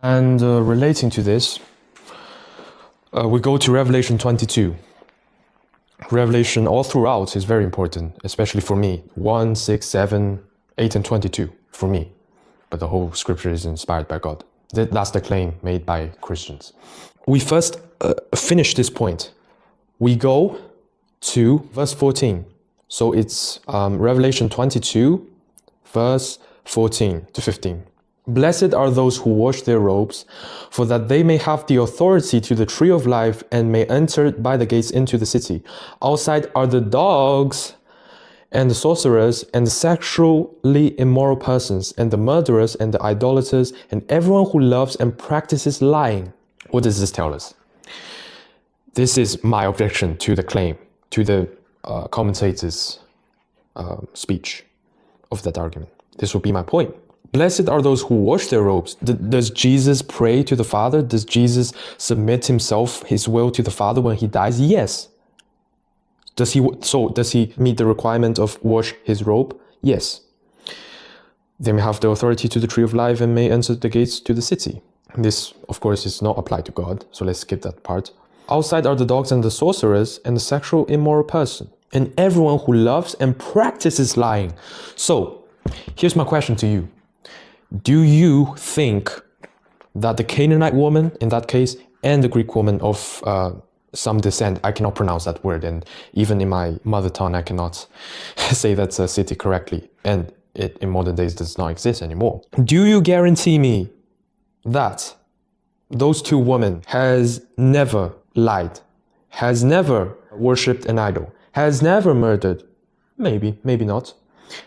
And relating to this, we go to Revelation 22. Revelation all throughout is very important, especially for me. 1, 6, 7, 8, and 22 for me. But the whole scripture is inspired by God. That's the claim made by Christians. We first finish this point. We go to verse 14. So it's Revelation 22, verse 14 to 15. Blessed are those who wash their robes, for that they may have the authority to the tree of life and may enter by the gates into the city. Outside are the dogs and the sorcerers and the sexually immoral persons and the murderers and the idolaters and everyone who loves and practices lying. What does this tell us? This is my objection to the claim, to the commentator's speech of that argument. This will be my point. Blessed are those who wash their robes. Does Jesus pray to the Father? Does Jesus submit himself, his will to the Father when he dies? Yes. Does he meet the requirement of wash his robe? Yes. They may have the authority to the tree of life and may enter the gates to the city. This, of course, is not applied to God, so let's skip that part. Outside are the dogs and the sorcerers and the sexual immoral person, and everyone who loves and practices lying. So, here's my question to you. Do you think that the Canaanite woman, in that case, and the Greek woman of some descent, I cannot pronounce that word, and even in my mother tongue, I cannot say that's a city correctly, and it in modern days does not exist anymore. Do you guarantee me that those two women has never lied, has never worshipped an idol, has never murdered, maybe not,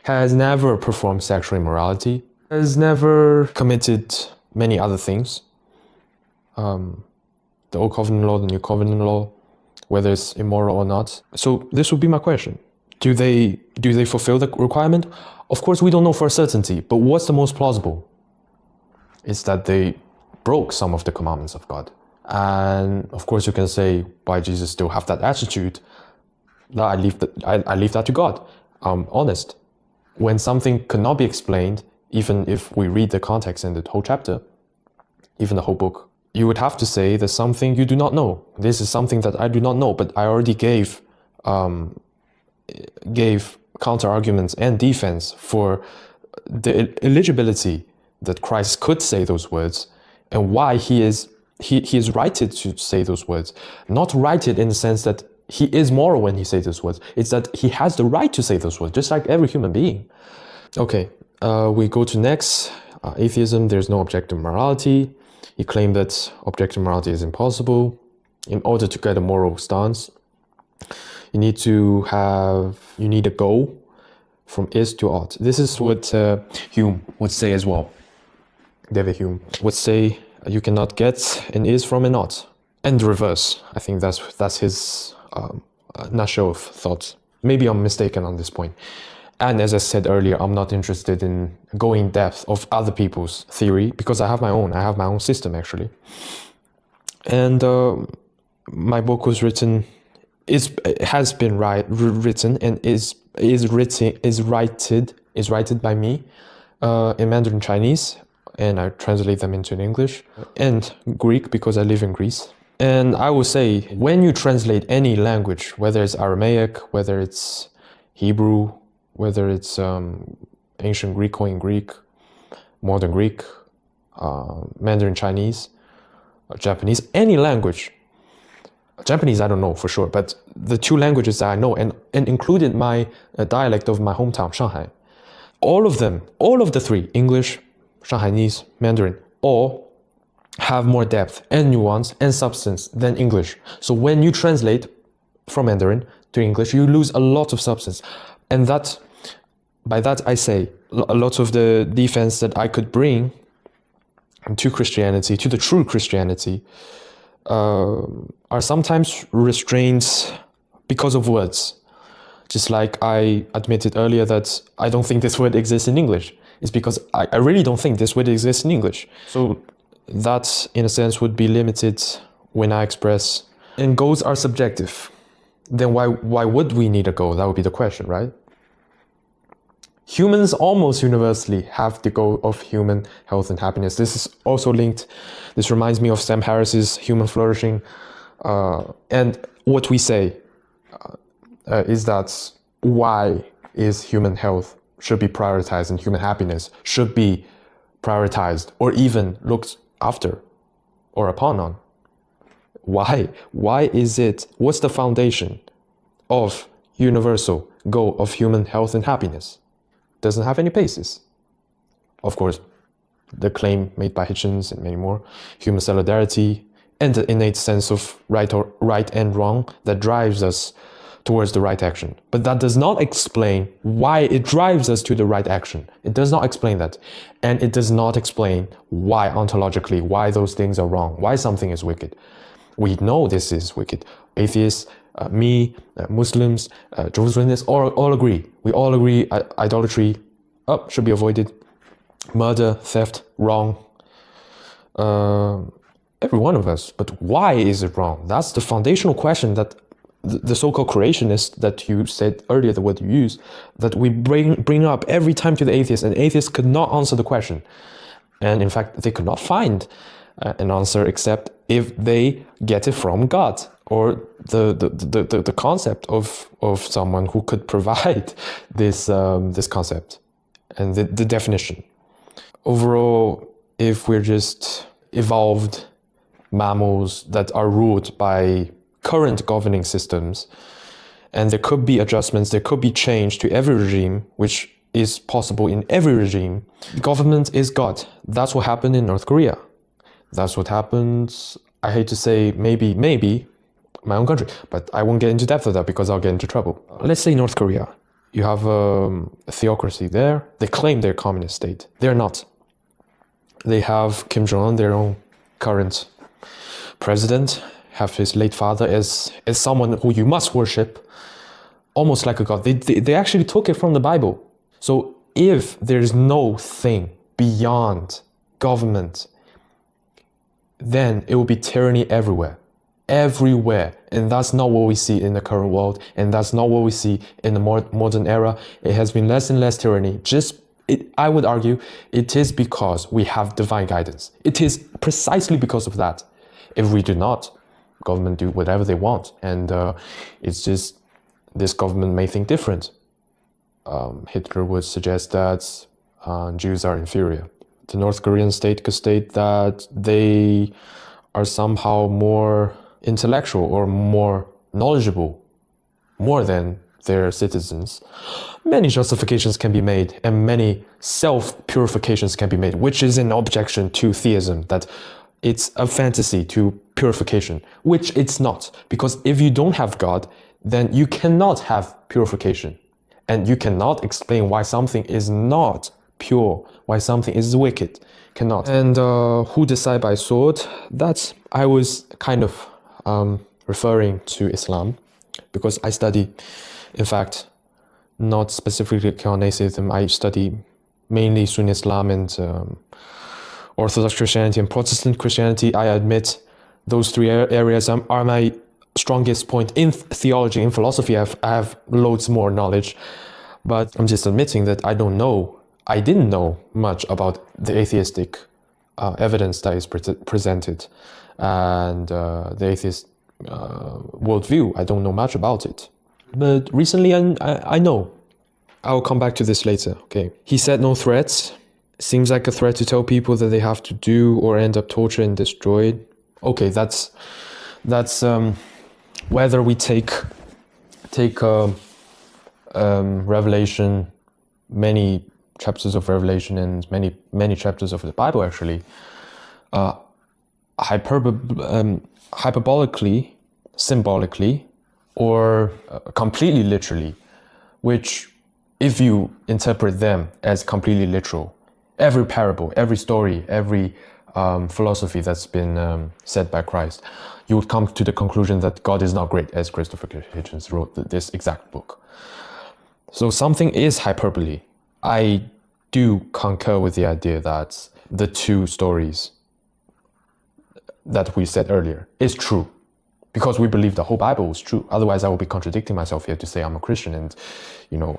has never performed sexual immorality, has never committed many other things? The Old Covenant law, the New Covenant law, whether it's immoral or not. So this would be my question. Do they fulfill the requirement? Of course, we don't know for a certainty, but what's the most plausible? It's that they broke some of the commandments of God. And of course, you can say, why Jesus still have that attitude? I leave that to God. I'm honest. When something cannot be explained, even if we read the context in the whole chapter, even the whole book, you would have to say there's something you do not know. This is something that I do not know, but I already gave counter arguments and defense for the eligibility that Christ could say those words and why he is righted to say those words. Not righted in the sense that he is moral when he says those words. It's that he has the right to say those words, just like every human being. Okay, we go to next. Atheism, there's no objective morality. He claimed that objective morality is impossible. In order to get a moral stance, you need a goal from is to ought. This is what Hume would say as well. David Hume would say you cannot get an is from an ought. And the reverse. I think that's his nutshell of thoughts. Maybe I'm mistaken on this point. And as I said earlier, I'm not interested in going in depth of other people's theory because I have my own system actually. And my book was written, has been written and is written by me in Mandarin Chinese, and I translate them into English and Greek because I live in Greece. And I will say, when you translate any language, whether it's Aramaic, whether it's Hebrew, whether it's ancient Greek, Koine Greek, modern Greek, Mandarin Chinese, Japanese, any language. Japanese, I don't know for sure, but the two languages that I know, and included my dialect of my hometown, Shanghai, all of the three, English, Shanghainese, Mandarin, all have more depth and nuance and substance than English. So when you translate from Mandarin to English, you lose a lot of substance. And by that I say, a lot of the defense that I could bring to Christianity, to the true Christianity, are sometimes restrained because of words. Just like I admitted earlier that I don't think this word exists in English. It's because I really don't think this word exists in English. So that, in a sense, would be limited when I express. And goals are subjective. Then why would we need a goal? That would be the question, right? Humans almost universally have the goal of human health and happiness. This is also linked. This reminds me of Sam Harris's Human Flourishing. And what we say is that why is human health should be prioritized and human happiness should be prioritized or even looked after or upon on. Why? Why is it? What's the foundation of universal goal of human health and happiness? Doesn't have any basis. Of course, the claim made by Hitchens and many more, human solidarity and the innate sense of right and wrong that drives us towards the right action. But that does not explain why it drives us to the right action. It does not explain that. And it does not explain why ontologically, why those things are wrong, why something is wicked. We know this is wicked. Atheists, Muslims, Jehovah's Witnesses, all agree. We all agree idolatry should be avoided. Murder, theft, wrong. Every one of us. But why is it wrong? That's the foundational question that the so-called creationists that you said earlier, the word you use, that we bring up every time to the atheists, and atheists could not answer the question. And in fact, they could not find an answer except if they get it from God or the concept of someone who could provide this concept and the definition. Overall, if we're just evolved mammals that are ruled by current governing systems, and there could be adjustments, there could be change to every regime, which is possible in every regime. Government is God. That's what happened in North Korea. That's what happens, I hate to say, maybe my own country, but I won't get into depth of that because I'll get into trouble. Let's say North Korea. You have a theocracy there. They claim they're a communist state. They're not. They have Kim Jong-un, their own current president, have his late father as someone who you must worship, almost like a god. They actually took it from the Bible. So if there's no thing beyond government, then it will be tyranny everywhere. And that's not what we see in the current world, and that's not what we see in the modern era. It has been less and less tyranny. I would argue it is because we have divine guidance. It is precisely because of that. If we do not, government do whatever they want, and it's just this government may think different. Hitler would suggest that Jews are inferior. The North Korean state could state that they are somehow more intellectual or more knowledgeable, more than their citizens. Many justifications can be made and many self-purifications can be made, which is an objection to theism, that it's a fantasy to purification, which it's not. Because if you don't have God, then you cannot have purification. And you cannot explain why something is not pure, why something is wicked. Cannot. And who decide by sword? I was kind of referring to Islam, because I study, in fact, not specifically on atheism. I study mainly Sunni Islam and Orthodox Christianity and Protestant Christianity. I admit those three areas are my strongest point. In theology, in philosophy, I have loads more knowledge, but I'm just admitting that I didn't know much about the atheistic evidence that is presented, and the atheist worldview. I don't know much about it, but recently I know. I'll come back to this later. Okay, he said no threats. Seems like a threat to tell people that they have to do or end up tortured and destroyed. Okay, that's whether we take Revelation, many chapters of Revelation and many chapters of the Bible actually, hyperbolically, symbolically, or completely literally, which if you interpret them as completely literal, every parable, every story, every philosophy that's been said by Christ, you would come to the conclusion that God is not great, as Christopher Hitchens wrote this exact book. So something is hyperbole. I do concur with the idea that the two stories that we said earlier is true. because we believe the whole Bible is true. Otherwise, I will be contradicting myself here to say I'm a Christian, and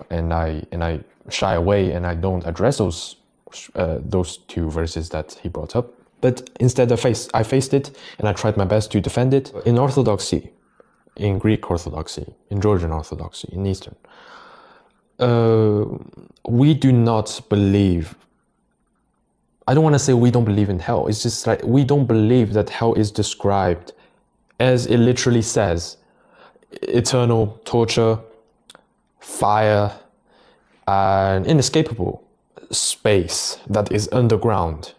and I shy away and I don't address those two verses that he brought up. But instead, I faced it and I tried my best to defend it. In Orthodoxy, in Greek Orthodoxy, in Georgian Orthodoxy, in Eastern, we do not believe. I don't want to say we don't believe in hell. It's just like we don't believe that hell is described as it literally says: eternal torture, fire, an inescapable space that is underground,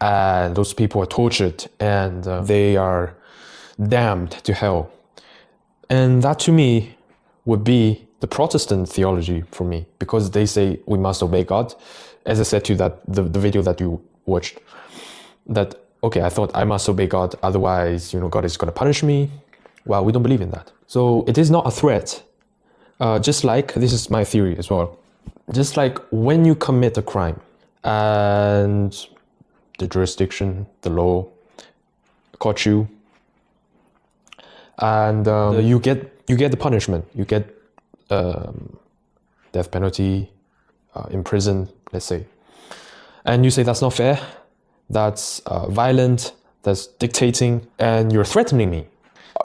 and those people are tortured and they are damned to hell. And that to me would be the Protestant theology for me, because they say we must obey God. As I said to you, the video that you watched, that okay, I thought I must obey God, otherwise God is going to punish me. Well, we don't believe in that. So it is not a threat. Just like, this is my theory as well, just like when you commit a crime and the jurisdiction, the law caught you, and you get the punishment, you get death penalty, imprisoned, let's say, and you say that's not fair, that's violent, that's dictating, and you're threatening me.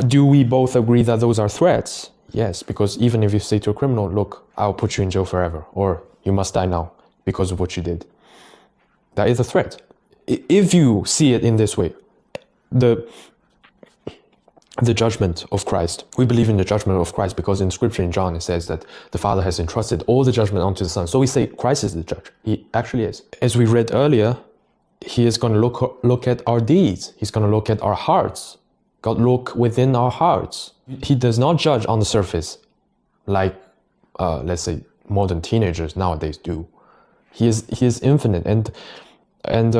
Do we both agree that those are threats? Yes, because even if you say to a criminal, look, I'll put you in jail forever, or you must die now because of what you did, that is a threat. If you see it in this way, the judgment of Christ, we believe in the judgment of Christ because in Scripture in John it says that the Father has entrusted all the judgment onto the Son. So we say Christ is the judge. He actually is. As we read earlier, He is going to look at our deeds. He's going to look at our hearts. God look within our hearts. He does not judge on the surface like, let's say, modern teenagers nowadays do. He is infinite, and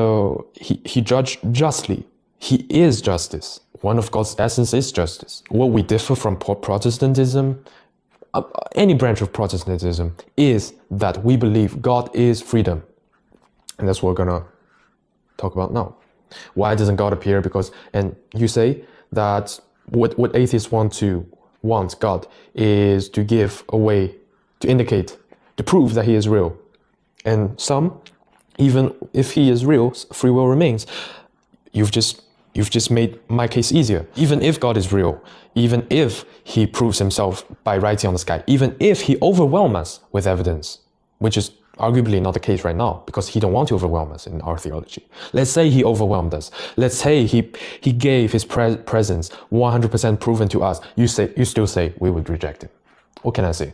he judged justly. He is justice. One of God's essence is justice. What we differ from Protestantism, any branch of Protestantism, is that we believe God is freedom. And that's what we're going to talk about now. Why doesn't God appear? Because, and you say that what atheists want God is to give a way, to indicate, to prove that He is real. And some, even if He is real, free will remains. You've just made my case easier. Even if God is real, even if He proves Himself by writing on the sky, even if He overwhelms us with evidence, which is arguably not the case right now, because He don't want to overwhelm us in our theology. Let's say He overwhelmed us. Let's say He gave His presence 100% proven to us. You still say we would reject Him. What can I say?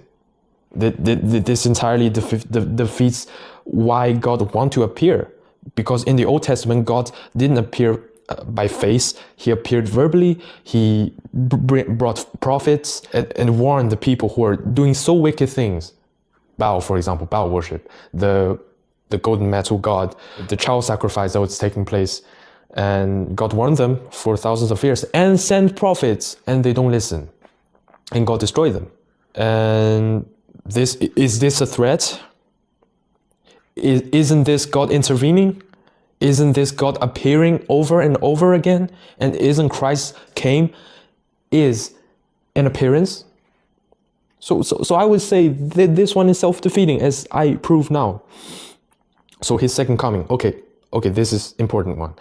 This entirely defeats why God want to appear. Because in the Old Testament, God didn't appear by face. He appeared verbally. He brought prophets and warned the people who are doing so wicked things. Baal, for example, Baal worship, the golden metal god, the child sacrifice that was taking place. And God warned them for thousands of years and sent prophets, and they don't listen. And God destroyed them. And is this a threat? Isn't this God intervening? Isn't this God appearing over and over again? And isn't Christ came is an appearance? So I would say that this one is self-defeating, as I prove now. So His second coming. Okay, this is important one.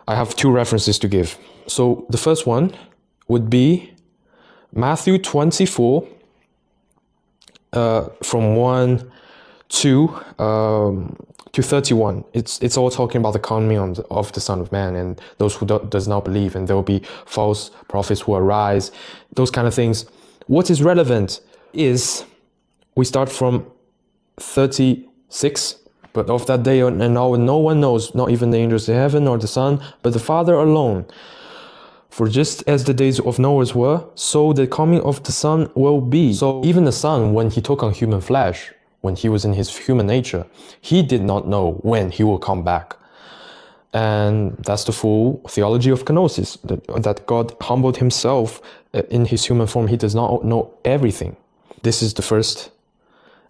I have two references to give. So the first one would be Matthew 24, from 1 to 31. It's all talking about the coming of the Son of Man and those who does not believe, and there will be false prophets who arise, those kind of things. What is relevant is we start from 36. But of that day and hour no one knows, not even the angels in heaven nor the Son, but the Father alone. For just as the days of Noah were, so the coming of the Son will be. So even the Son, when He took on human flesh, when He was in His human nature, He did not know when He will come back. And that's the full theology of kenosis, that God humbled Himself in His human form. He does not know everything. This is the first.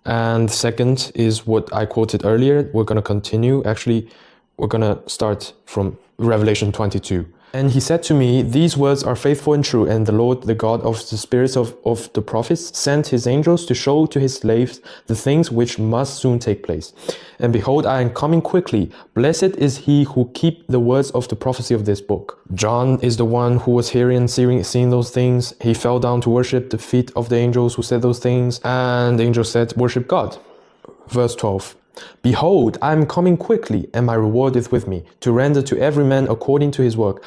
And second is what I quoted earlier. We're going to continue. Actually, We're gonna start from Revelation 22. And he said to me, these words are faithful and true, and the Lord, the God of the spirits of the prophets, sent his angels to show to his slaves the things which must soon take place. And behold, I am coming quickly. Blessed is he who keep the words of the prophecy of this book. John is the one who was hearing, seeing those things. He fell down to worship the feet of the angels who said those things. And the angel said, worship God. Verse 12. Behold, I am coming quickly, and my reward is with me, to render to every man according to his work.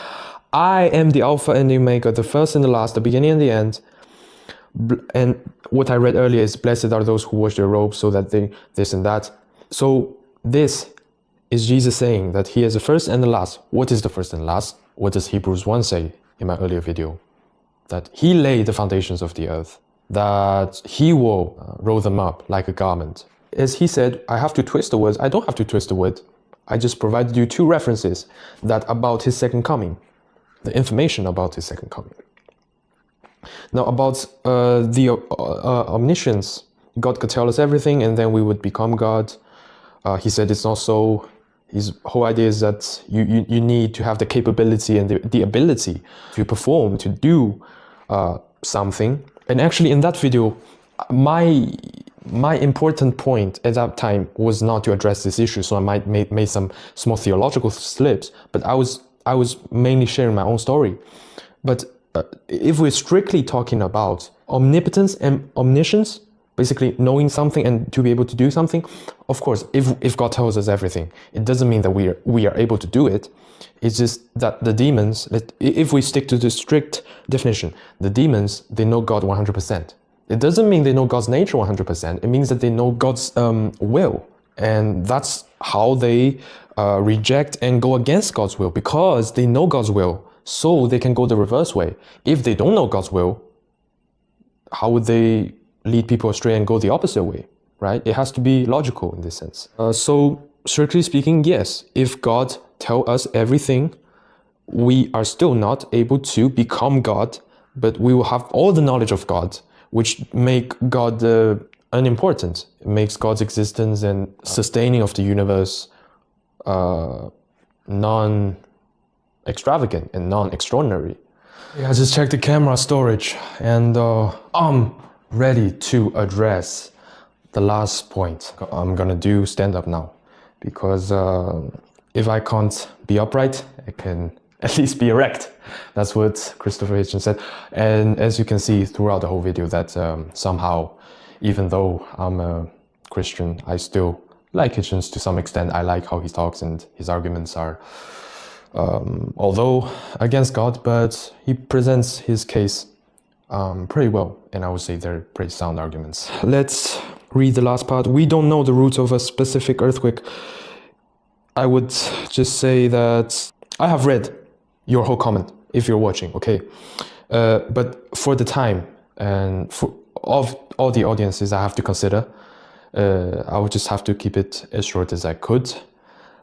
I am the Alpha and the Omega, the first and the last, the beginning and the end. And what I read earlier is, blessed are those who wash their robes, so that they this and that. So this is Jesus saying that he is the first and the last. What is the first and last? What does Hebrews 1 say in my earlier video? That he laid the foundations of the earth, that he will roll them up like a garment. As he said, I have to twist the words. I don't have to twist the word. I just provided you two references that about his second coming, the information about his second coming. Now about the omniscience, God could tell us everything and then we would become God. He said it's not so. His whole idea is that you need to have the capability and the ability to perform, to do something. And actually in that video, my important point at that time was not to address this issue, so I might made some small theological slips, but I was mainly sharing my own story. But if we're strictly talking about omnipotence and omniscience, basically knowing something and to be able to do something, of course, if God tells us everything, it doesn't mean that we are able to do it. It's just that the demons, if we stick to the strict definition, the demons, they know God 100%. It doesn't mean they know God's nature 100%. It means that they know God's will. And that's how they reject and go against God's will, because they know God's will, so they can go the reverse way. If they don't know God's will, how would they lead people astray and go the opposite way, right? It has to be logical in this sense. So strictly speaking, yes, if God tells us everything, we are still not able to become God, but we will have all the knowledge of God, which make God unimportant. It makes God's existence and sustaining of the universe non-extravagant and non-extraordinary. Yeah, I just checked the camera storage and I'm ready to address the last point. I'm gonna do stand-up now, because if I can't be upright, I can at least be erect. That's what Christopher Hitchens said. And as you can see throughout the whole video, that somehow, even though I'm a Christian, I still like Hitchens to some extent. I like how he talks, and his arguments are, although against God, but he presents his case pretty well. And I would say they're pretty sound arguments. Let's read the last part. We don't know the roots of a specific earthquake. I would just say that I have read your whole comment if you're watching, okay? But for the time and for all the audiences I have to consider, I would just have to keep it as short as I could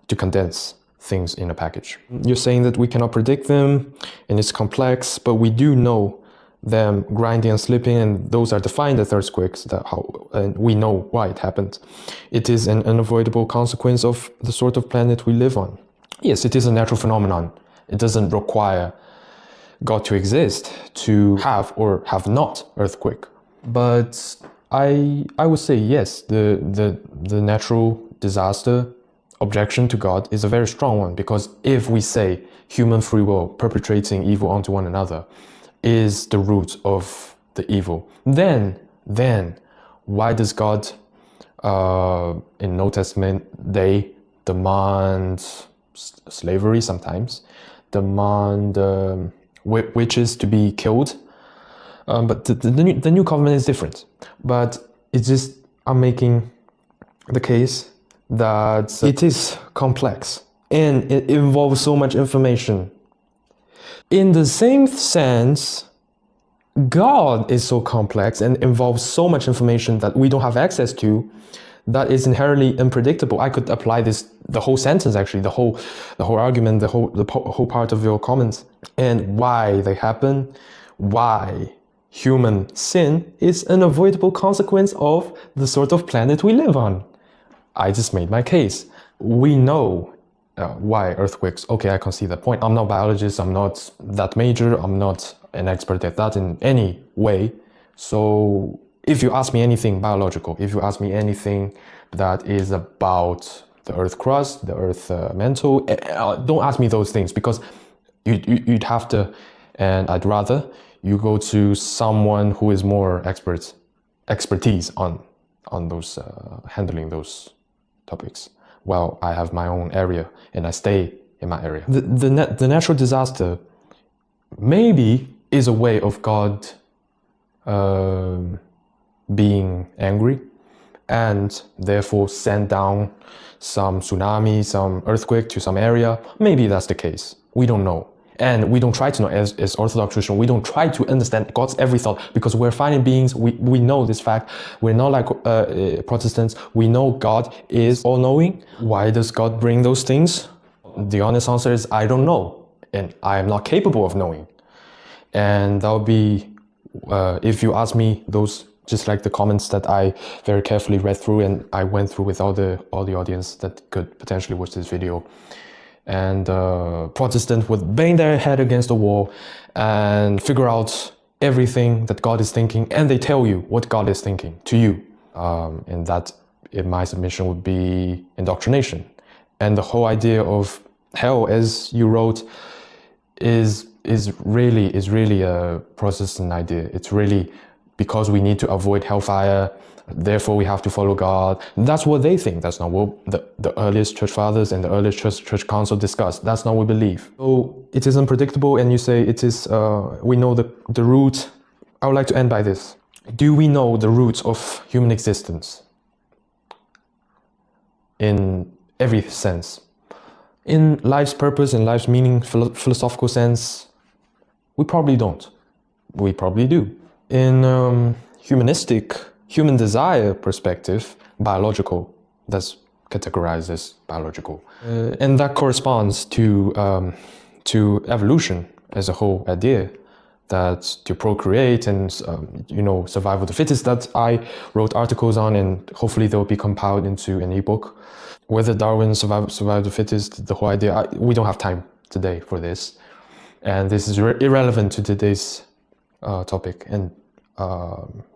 to condense things in a package. You're saying that we cannot predict them and it's complex, but we do know them grinding and slipping, and those are defined as earthquakes, and we know why it happened. It is an unavoidable consequence of the sort of planet we live on. Yes, it is a natural phenomenon. It doesn't require God to exist to have or have not earthquake. But I would say yes, the natural disaster objection to God is a very strong one, because if we say human free will perpetrating evil onto one another is the root of the evil, then why does God in Old Testament day demand slavery sometimes, demand witches to be killed? But the new covenant is different. But it's just, I'm making the case that it is complex and it involves so much information. In the same sense, God is so complex and involves so much information that we don't have access to, that is inherently unpredictable. I could apply this, the whole sentence actually, the whole argument, the whole part of your comments, and why they happen, why human sin is an unavoidable consequence of the sort of planet we live on. I just made my case. We know Why earthquakes? Okay, I can see that point. I'm not a biologist, I'm not that major, I'm not an expert at that in any way. So if you ask me anything biological, if you ask me anything that is about the earth crust, the earth mantle, don't ask me those things, because you'd have to, and I'd rather you go to someone who is more expertise on those handling those topics. Well, I have my own area and I stay in my area. The natural disaster maybe is a way of God being angry and therefore send down some tsunami, some earthquake to some area. Maybe that's the case. We don't know. And we don't try to know, as Orthodox Christian, we don't try to understand God's every thought, because we're finite beings. We know this fact. We're not like Protestants. We know God is all-knowing. Why does God bring those things? The honest answer is, I don't know. And I am not capable of knowing. And that'll be, if you ask me those, just like the comments that I very carefully read through and I went through with all the audience that could potentially watch this video. And Protestant would bang their head against the wall and figure out everything that God is thinking, and they tell you what God is thinking to you. And that, in my submission, would be indoctrination. And the whole idea of hell, as you wrote, is really a Protestant idea. It's really because we need to avoid hellfire, therefore we have to follow God. That's what they think. That's not what the earliest church fathers and the earliest church council discussed. That's not what we believe. So it is unpredictable, and you say it is, we know the root. I would like to end by this. Do we know the roots of human existence? In every sense. In life's purpose, in life's meaning, philosophical sense, we probably don't. We probably do. In humanistic, human desire perspective, biological, that's categorized as biological. And that corresponds to evolution as a whole idea, that to procreate and, survival of the fittest, that I wrote articles on, and hopefully they'll be compiled into an ebook. Whether Darwin survival of the fittest, the whole idea, we don't have time today for this. And this is irrelevant to today's topic and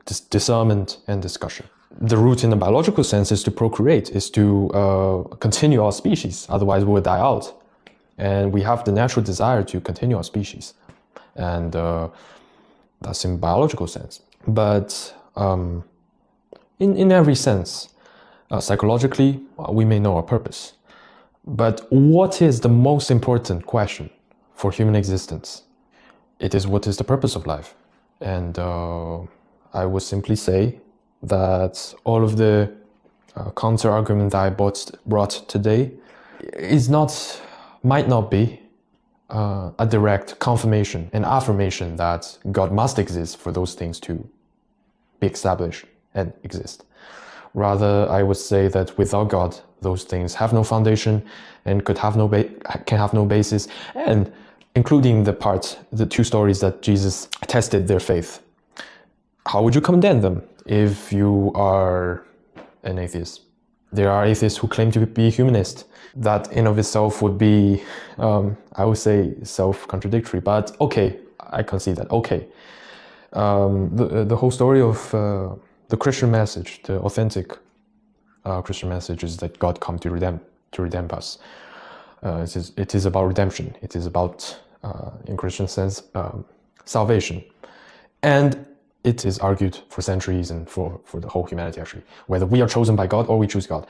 discernment and discussion. The root in the biological sense is to procreate, is to continue our species, otherwise we will die out. And we have the natural desire to continue our species. And that's in biological sense. But in every sense, psychologically, we may know our purpose. But what is the most important question for human existence? It is, what is the purpose of life? And I would simply say that all of the counter-argument that I brought today might not be a direct confirmation and affirmation that God must exist for those things to be established and exist. Rather, I would say that without God, those things have no foundation and can have no basis, and including the two stories that Jesus tested their faith. How would you condemn them if you are an atheist? There are atheists who claim to be humanist. That in of itself would be, I would say, self-contradictory, but okay, I can see that, okay. The whole story of the Christian message, the authentic Christian message, is that God come to redeem us. It is about redemption. It is about, in Christian sense, salvation. And it is argued for centuries and for the whole humanity, actually, whether we are chosen by God or we choose God.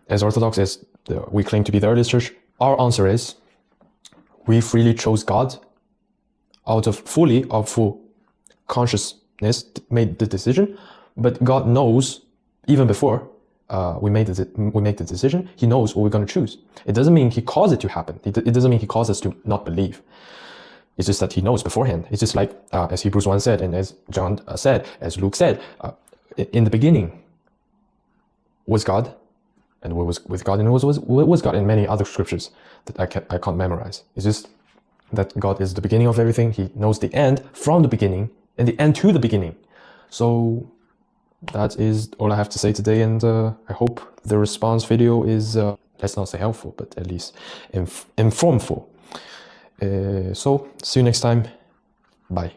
As Orthodox, as we claim to be the earliest church, our answer is we freely chose God out of full consciousness, made the decision, but God knows even before we make the decision, he knows what we're going to choose. It doesn't mean he caused it to happen. It doesn't mean he caused us to not believe. It's just that he knows beforehand. It's just like, as Hebrews 1 said, and as John said, as Luke said, in the beginning was God, and what was with God, and what was God, and many other scriptures that I can't memorize. It's just that God is the beginning of everything. He knows the end from the beginning, and the end to the beginning. So that is all I have to say today, and I hope the response video is let's not say helpful, but at least informful. So see you next time. Bye.